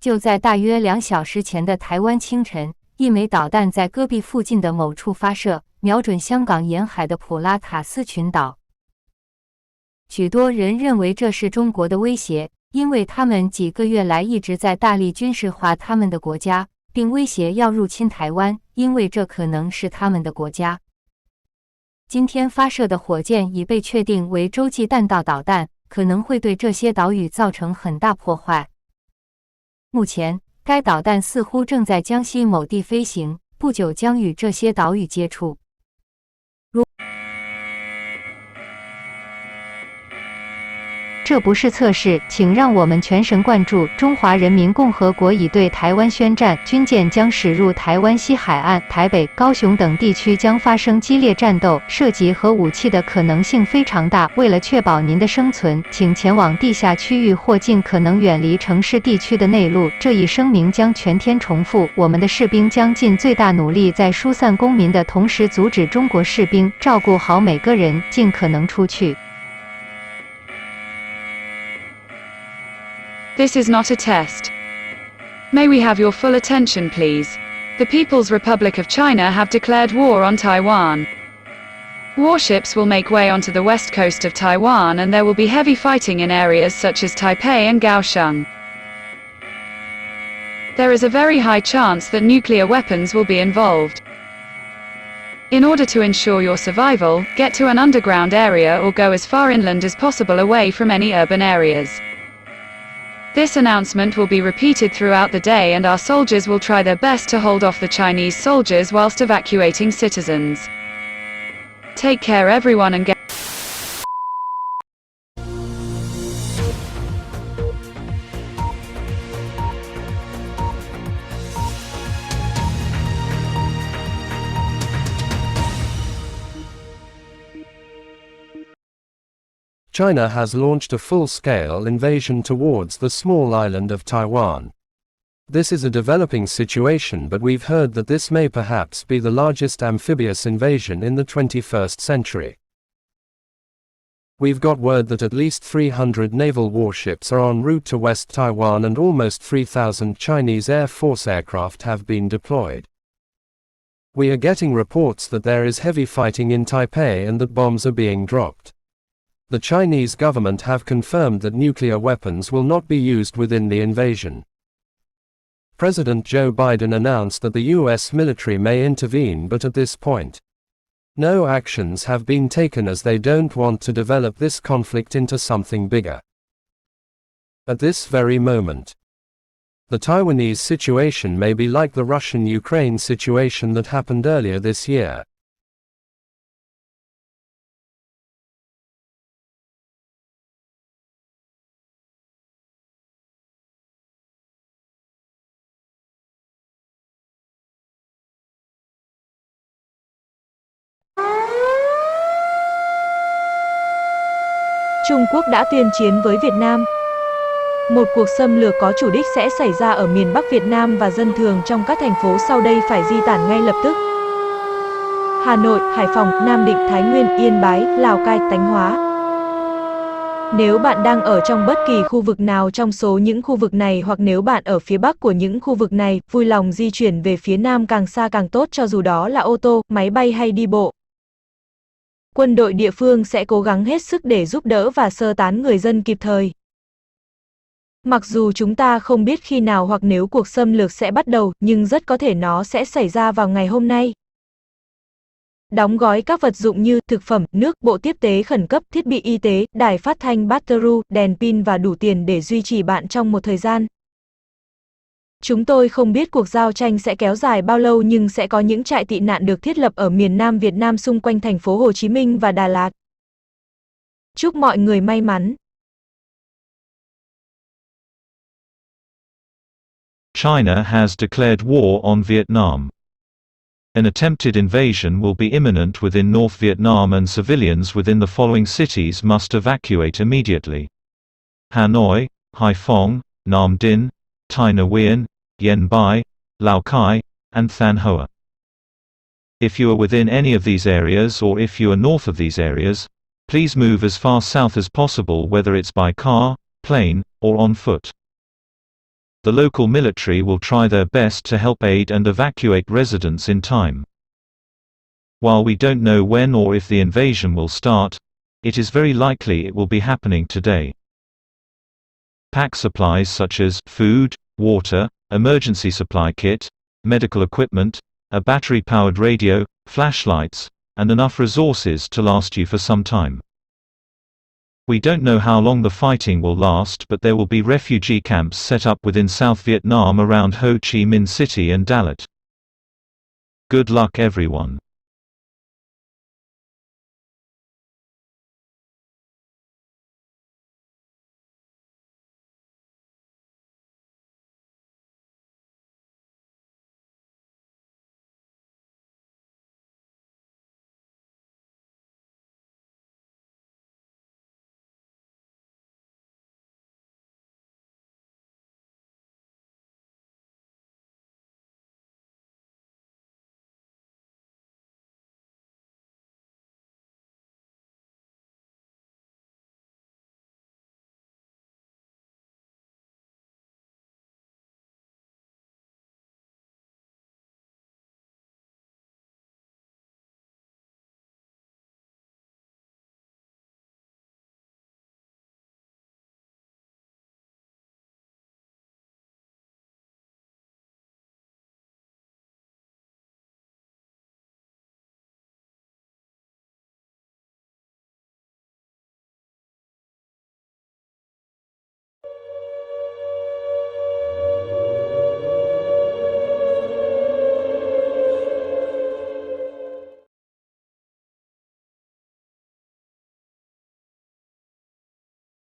就在大约2小时前的台湾清晨，一枚导弹在戈壁附近的某处发射，瞄准香港沿海的普拉塔斯群岛。许多人认为这是中国的威胁，因为他们几个月来一直在大力军事化他们的国家，并威胁要入侵台湾，因为这可能是他们的国家。今天发射的火箭已被确定为洲际弹道导弹，可能会对这些岛屿造成很大破坏。目前，该导弹似乎正在江西某地飞行，不久将与这些岛屿接触。这不是测试，请让我们全神贯注。中华人民共和国已对台湾宣战，军舰将驶入台湾西海岸、台北、高雄等地区将发生激烈战斗，涉及核武器的可能性非常大。为了确保您的生存，请前往地下区域或尽可能远离城市地区的内陆。这一声明将全天重复。我们的士兵将尽最大努力在疏散公民的同时阻止中国士兵，照顾好每个人，尽可能出去。This is not a test. May we have your full attention, please? The People's Republic of China have declared war on Taiwan. Warships will make way onto the west coast of Taiwan, and there will be heavy fighting in areas such as Taipei and Kaohsiung. There is a very high chance that nuclear weapons will be involved. In order to ensure your survival, get to an underground area or go as far inland as possible away from any urban areas. This announcement will be repeated throughout the day, and our soldiers will try their best to hold off the Chinese soldiers whilst evacuating citizens. Take care everyone and get China has launched a full-scale invasion towards the small island of Taiwan. This is a developing situation, but we've heard that this may perhaps be the largest amphibious invasion in the 21st century. We've got word that at least 300 naval warships are en route to West Taiwan, and almost 3,000 Chinese Air Force aircraft have been deployed. We are getting reports that there is heavy fighting in Taipei and that bombs are being dropped. The Chinese government have confirmed that nuclear weapons will not be used within the invasion. President Joe Biden announced that the US military may intervene, but at this point, no actions have been taken as they don't want to develop this conflict into something bigger. At this very moment, the Taiwanese situation may be like the Russian-Ukraine situation that happened earlier this year. Trung Quốc đã tuyên chiến với Việt Nam. Một cuộc xâm lược có chủ đích sẽ xảy ra ở miền Bắc Việt Nam và dân thường trong các thành phố sau đây phải di tản ngay lập tức. Hà Nội, Hải Phòng, Nam Định, Thái Nguyên, Yên Bái, Lào Cai, Thanh Hóa. Nếu bạn đang ở trong bất kỳ khu vực nào trong số những khu vực này, hoặc nếu bạn ở phía bắc của những khu vực này, vui lòng di chuyển về phía nam càng xa càng tốt, cho dù đó là ô tô, máy bay hay đi bộ. Quân đội địa phương sẽ cố gắng hết sức để giúp đỡ và sơ tán người dân kịp thời. Mặc dù chúng ta không biết khi nào hoặc nếu cuộc xâm lược sẽ bắt đầu, nhưng rất có thể nó sẽ xảy ra vào ngày hôm nay. Đóng gói các vật dụng như thực phẩm, nước, bộ tiếp tế khẩn cấp, thiết bị y tế, đài phát thanh battery, đèn pin và đủ tiền để duy trì bạn trong một thời gian. Chúng tôi không biết cuộc giao tranh sẽ kéo dài bao lâu, nhưng sẽ có những trại tị nạn được thiết lập ở miền Nam Việt Nam xung quanh thành phố Hồ Chí Minh và Đà Lạt. Chúc mọi người may mắn. China has declared war on Vietnam. An attempted invasion will be imminent within North Vietnam, and civilians within the following cities must evacuate immediately: Hanoi, Haiphong, Nam Dinh, Tai Nguyen, Yen Bai, Lao Cai, and Than Hoa. If you are within any of these areas, or if you are north of these areas, please move as far south as possible, whether it's by car, plane, or on foot. The local military will try their best to help aid and evacuate residents in time. While we don't know when or if the invasion will start, it is very likely it will be happening today. Pack supplies such as food, water, emergency supply kit, medical equipment, a battery-powered radio, flashlights, and enough resources to last you for some time. We don't know how long the fighting will last, but there will be refugee camps set up within South Vietnam around Ho Chi Minh City and Dalat. Good luck everyone.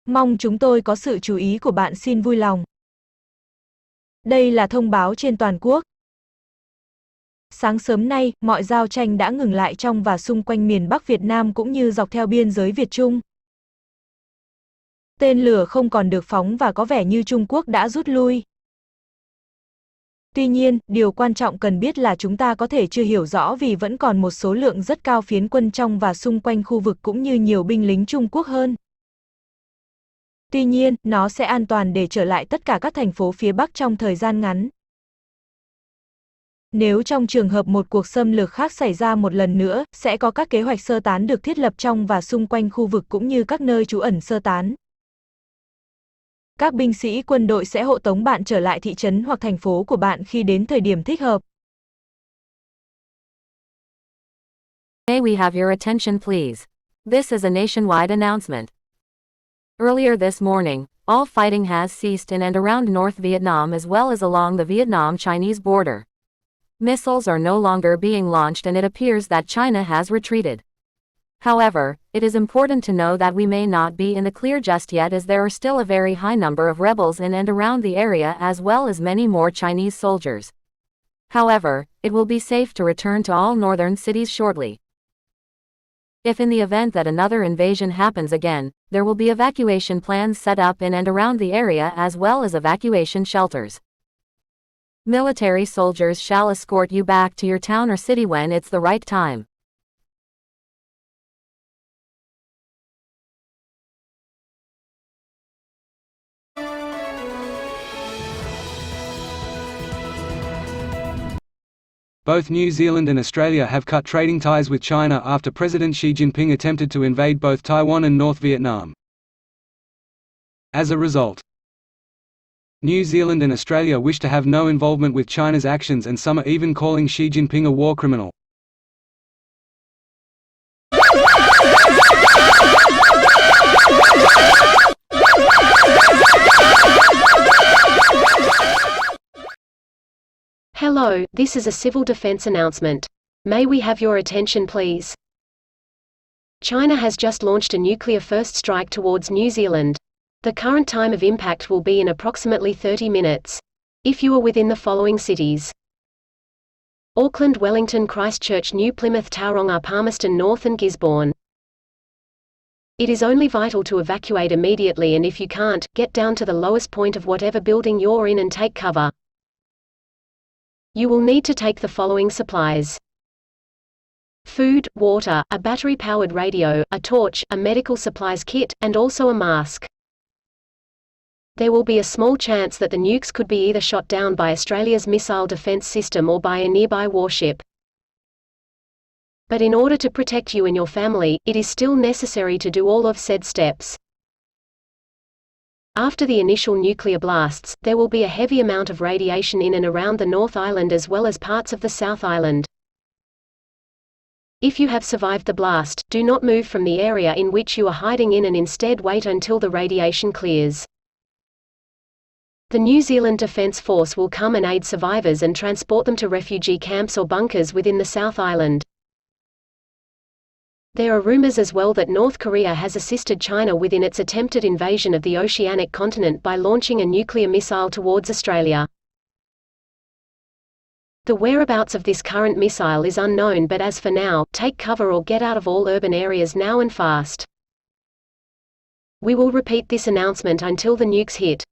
Mong chúng tôi có sự chú ý của bạn, xin vui lòng. Đây là thông báo trên toàn quốc. Sáng sớm nay, mọi giao tranh đã ngừng lại trong và xung quanh miền Bắc Việt Nam cũng như dọc theo biên giới Việt Trung. Tên lửa không còn được phóng và có vẻ như Trung Quốc đã rút lui. Tuy nhiên, điều quan trọng cần biết là chúng ta có thể chưa hiểu rõ vì vẫn còn một số lượng rất cao phiến quân trong và xung quanh khu vực cũng như nhiều binh lính Trung Quốc hơn. Tuy nhiên, nó sẽ an toàn để trở lại tất cả các thành phố phía Bắc trong thời gian ngắn. Nếu trong trường hợp một cuộc xâm lược khác xảy ra một lần nữa, sẽ có các kế hoạch sơ tán được thiết lập trong và xung quanh khu vực cũng như các nơi trú ẩn sơ tán. Các binh sĩ quân đội sẽ hộ tống bạn trở lại thị trấn hoặc thành phố của bạn khi đến thời điểm thích hợp. May we have your attention please? This is a nationwide announcement. Earlier this morning, all fighting has ceased in and around North Vietnam as well as along the Vietnam-Chinese border. Missiles are no longer being launched and it appears that China has retreated. However, it is important to know that we may not be in the clear just yet as there are still a very high number of rebels in and around the area as well as many more Chinese soldiers. However, it will be safe to return to all northern cities shortly. If in the event that another invasion happens again, there will be evacuation plans set up in and around the area as well as evacuation shelters. Military soldiers shall escort you back to your town or city when it's the right time. Both New Zealand and Australia have cut trading ties with China after President Xi Jinping attempted to invade both Taiwan and North Vietnam. As a result, New Zealand and Australia wish to have no involvement with China's actions, and some are even calling Xi Jinping a war criminal. Hello, this is a civil defense announcement. May we have your attention please? China has just launched a nuclear first strike towards New Zealand. The current time of impact will be in approximately 30 minutes. If you are within the following cities: Auckland, Wellington, Christchurch, New Plymouth, Tauranga, Palmerston North and Gisborne. It is only vital to evacuate immediately, and if you can't, get down to the lowest point of whatever building you're in and take cover. You will need to take the following supplies: food, water, a battery-powered radio, a torch, a medical supplies kit, and also a mask. There will be a small chance that the nukes could be either shot down by Australia's missile defence system or by a nearby warship. But in order to protect you and your family, it is still necessary to do all of said steps. After the initial nuclear blasts, there will be a heavy amount of radiation in and around the North Island as well as parts of the South Island. If you have survived the blast, do not move from the area in which you are hiding in and instead wait until the radiation clears. The New Zealand Defence Force will come and aid survivors and transport them to refugee camps or bunkers within the South Island. There are rumors as well that North Korea has assisted China within its attempted invasion of the oceanic continent by launching a nuclear missile towards Australia. The whereabouts of this current missile is unknown, but as for now, take cover or get out of all urban areas now and fast. We will repeat this announcement until the nukes hit.